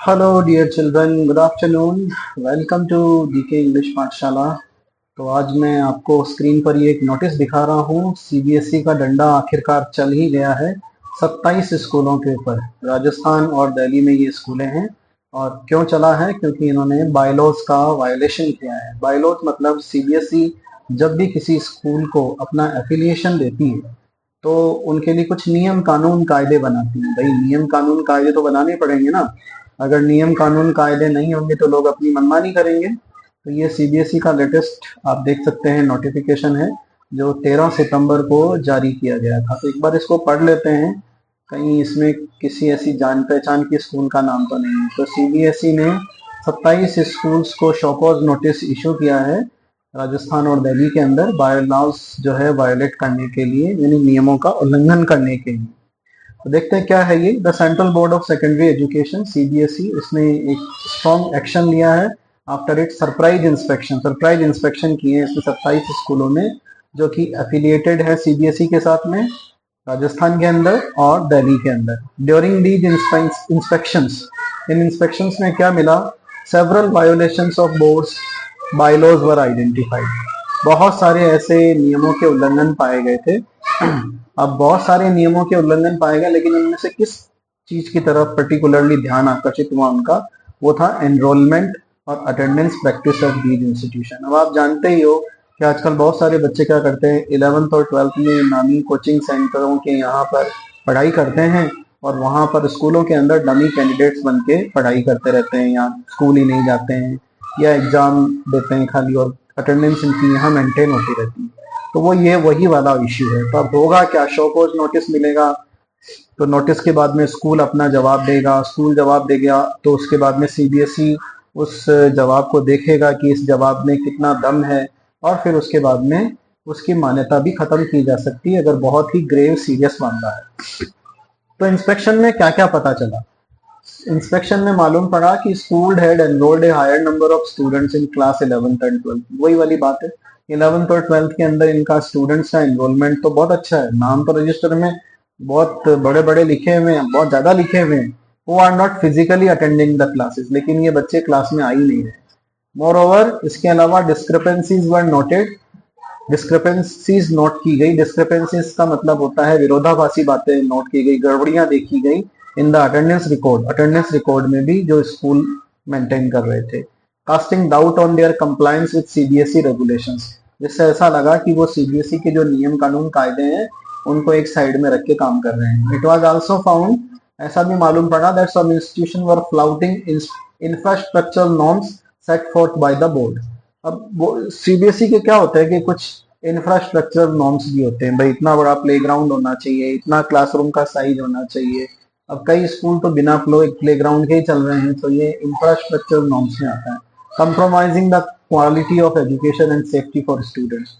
Hello dear children, good afternoon. Welcome to DK English पाठशाला। तो आज मैं आपको स्क्रीन पर ये एक नोटिस दिखा रहा हूँ। सीबीएसई का डंडा आखिरकार चल ही गया है 27 स्कूलों के ऊपर। राजस्थान और दिल्ली में ये स्कूलें हैं। और क्यों चला है? क्योंकि इन्होंने बायलॉज का वायलेशन किया है। बायलॉज मतलब सीबीएसई जब भी किसी स्कूल को अपना एफिलिएशन देती है तो उनके लिए कुछ नियम कानून कायदे बनाती है। भाई नियम कानून कायदे तो बनाने पड़ेंगे ना। अगर नियम कानून कायदे नहीं होंगे तो लोग अपनी मनमानी करेंगे। तो ये सीबीएसई का लेटेस्ट आप देख सकते हैं नोटिफिकेशन है जो 13 सितंबर को जारी किया गया था। तो एक बार इसको पढ़ लेते हैं, कहीं इसमें किसी ऐसी जान पहचान की स्कूल का नाम तो नहीं है। तो सीबीएसई ने 27 स्कूल्स को शोकॉज नोटिस इशू किया है राजस्थान और दिल्ली के अंदर बायलॉज जो है वायलेट करने के लिए, यानी नियमों का उल्लंघन करने के लिए। तो देखते हैं क्या है ये। The central board of secondary education CBSE उसने एक स्ट्रॉन्ग एक्शन लिया है आफ्टर इट सरप्राइज इंस्पेक्शन किए हैं इसमें 27 स्कूलों में जो कि एफिलिएटेड है सीबीएसई के साथ में, राजस्थान के अंदर और दिल्ली के अंदर। During these inspections, in inspections में क्या मिला? Several violations of boards bylaws were identified. बहुत सारे ऐसे नियमों के उल्लंघन पाए गए थे। अब बहुत सारे नियमों के उल्लंघन पाए गए, लेकिन उनमें से किस चीज की तरफ पर्टिकुलरली ध्यान आकर्षित हुआ उनका? वो था एनरोलमेंट और attendance practice of these institution. अब आप जानते ही हो कि आजकल बहुत सारे बच्चे क्या करते हैं, 11th और 12th में नामी कोचिंग सेंटरों के यहाँ पर पढ़ाई करते हैं और वहाँ पर स्कूलों के अंदर डमी कैंडिडेट्स बन के पढ़ाई करते रहते हैं, या स्कूल ही नहीं जाते हैं या एग्जाम देते हैं खाली, और अटेंडेंस इनकी यहाँ मेंटेन होती रहती है। तो वो ये वही वाला इश्यू है। तो अब होगा क्या? शो कोज नोटिस मिलेगा, तो नोटिस के बाद में स्कूल अपना जवाब देगा। स्कूल जवाब देगा तो उसके बाद में सीबीएसई उस जवाब को देखेगा कि इस जवाब में कितना दम है, और फिर उसके बाद में उसकी मान्यता भी खत्म की जा सकती है अगर बहुत ही ग्रेव सीरियस मामला है। तो इंस्पेक्शन में क्या क्या पता चला? इंस्पेक्शन में मालूम पड़ा कि school had enrolled a higher number of students in class 11th and 12th। वही वाली बात है, 11th और 12th के अंदर इनका स्टूडेंट्स का एनरोलमेंट तो बहुत अच्छा है, नाम तो रजिस्टर में बहुत बड़े बड़े लिखे हुए हैं, बहुत ज्यादा लिखे हुए हैं। वो are not physically attending the classes, लेकिन ये बच्चे क्लास में आ ही नहीं है। मोर ओवर इसके अलावा डिस्क्रिपेंसीज वर नोटेड, डिस्क्रिपेंसीज नोट की गई। डिस्क्रिपेंसीज का मतलब होता है विरोधाभासी बातें नोट की गई, गड़बड़ियां देखी गई इन द अटेंडेंस रिकॉर्ड में भी जो स्कूल मेंटेन कर रहे थे। Casting doubt on their compliance with CBSE regulations, जिससे ऐसा लगा कि वो सीबीएसई के जो नियम कानून कायदे हैं उनको एक साइड में रख के काम कर रहे हैं। इट वाज आल्सो फाउंड, ऐसा भी मालूम पड़ा that some institution were flouting infrastructural norms set forth by the board. अब वो सीबीएसई के क्या होता है कि कुछ इंफ्रास्ट्रक्चर नॉर्म्स भी होते हैं। भाई इतना बड़ा प्लेग्राउंड होना चाहिए, इतना क्लासरूम का साइज होना चाहिए। अब कई स्कूल तो बिना प्लेग्राउंड के ही चल रहे हैं, तो ये इंफ्रास्ट्रक्चर नॉर्म्स में आता है। Compromising the quality of education and safety for students,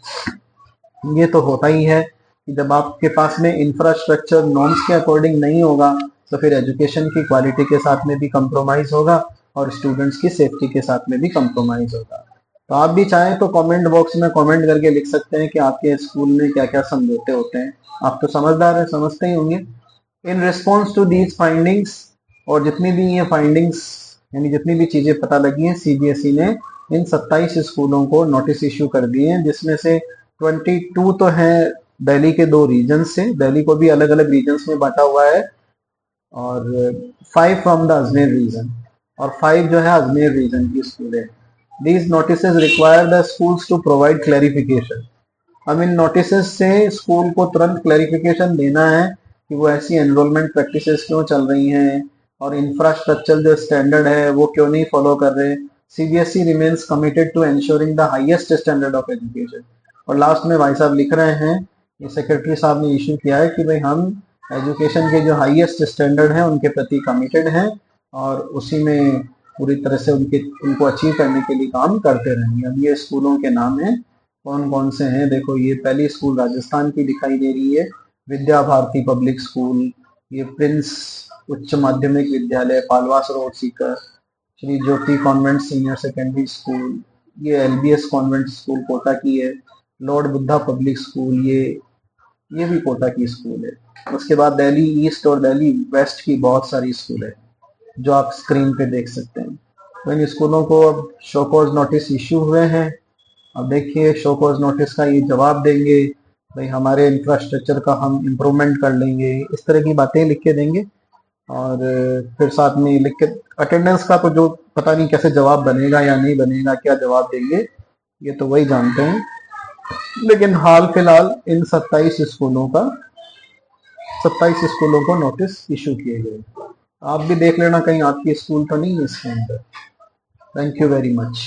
ये तो होता ही है कि जब आपके पास में इंफ्रास्ट्रक्चर नॉर्म्स के अकॉर्डिंग नहीं होगा तो फिर एजुकेशन की क्वालिटी के साथ में भी कंप्रोमाइज होगा और स्टूडेंट्स की सेफ्टी के साथ में भी कंप्रोमाइज होगा। तो आप भी चाहें तो कमेंट बॉक्स में कमेंट करके लिख सकते हैं कि आपके स्कूल में क्या क्या समझौते होते हैं। आप तो समझदार हैं, समझते ही होंगे। In response to these findings, और जितनी भी ये फाइंडिंग्स यानी जितनी भी चीजें पता लगी हैं, सीबीएसई ने इन 27 स्कूलों को नोटिस इश्यू कर दिए हैं, जिसमें से 22 तो है दिल्ली के दो रीजन से, दिल्ली को भी अलग अलग रीजन्स में बांटा हुआ है, और 5 फ्रॉम द अजमेर रीजन, और 5 जो है अजमेर रीजन की स्कूल है। These notice require the schools to provide clarification. अब इन नोटिस से स्कूल को तुरंत क्लैरिफिकेशन देना है कि वो ऐसी एनरोलमेंट प्रैक्टिसेस क्यों चल रही हैं और इंफ्रास्ट्रक्चर जो स्टैंडर्ड है वो क्यों नहीं फॉलो कर रहे। CBSE remains committed to ensuring the highest standard of education. और लास्ट में भाई साहब लिख रहे हैं, ये सेक्रेटरी साहब ने इशू किया है कि भाई हम एजुकेशन के जो हाईएस्ट स्टैंडर्ड हैं उनके प्रति कमिटेड हैं और उसी में पूरी तरह से उनको अचीव करने के लिए काम करते रहेंगे। अब ये स्कूलों के नाम हैं, कौन कौन से हैं देखो। ये पहली स्कूल राजस्थान की दिखाई दे रही है, विद्या भारती पब्लिक स्कूल। ये प्रिंस उच्च माध्यमिक विद्यालय Palwas road Sikar, Shri Jyoti convent senior secondary school, ये एलबीएस कॉन्वेंट स्कूल कोटा की है। लॉर्ड बुद्धा पब्लिक स्कूल, ये भी कोटा की स्कूल है। उसके बाद दिल्ली ईस्ट और दिल्ली वेस्ट की बहुत सारी स्कूल है। जो आप स्क्रीन पे देख सकते हैं। तो इन स्कूलों को अब शो कॉज नोटिस इश्यू हुए हैं। अब देखिए शो कॉज नोटिस का ये जवाब देंगे, भाई हमारे इंफ्रास्ट्रक्चर का हम इम्प्रूवमेंट कर लेंगे, इस तरह की बातें लिख के देंगे। और फिर साथ में लिख के अटेंडेंस का तो जो पता नहीं कैसे जवाब बनेगा या नहीं बनेगा, क्या जवाब देंगे ये तो वही जानते हैं। लेकिन हाल फिलहाल इन 27 स्कूलों को नोटिस इशू किए गए। आप भी देख लेना कहीं आपकी स्कूल तो नहीं है इसके अंदर। Thank you very much.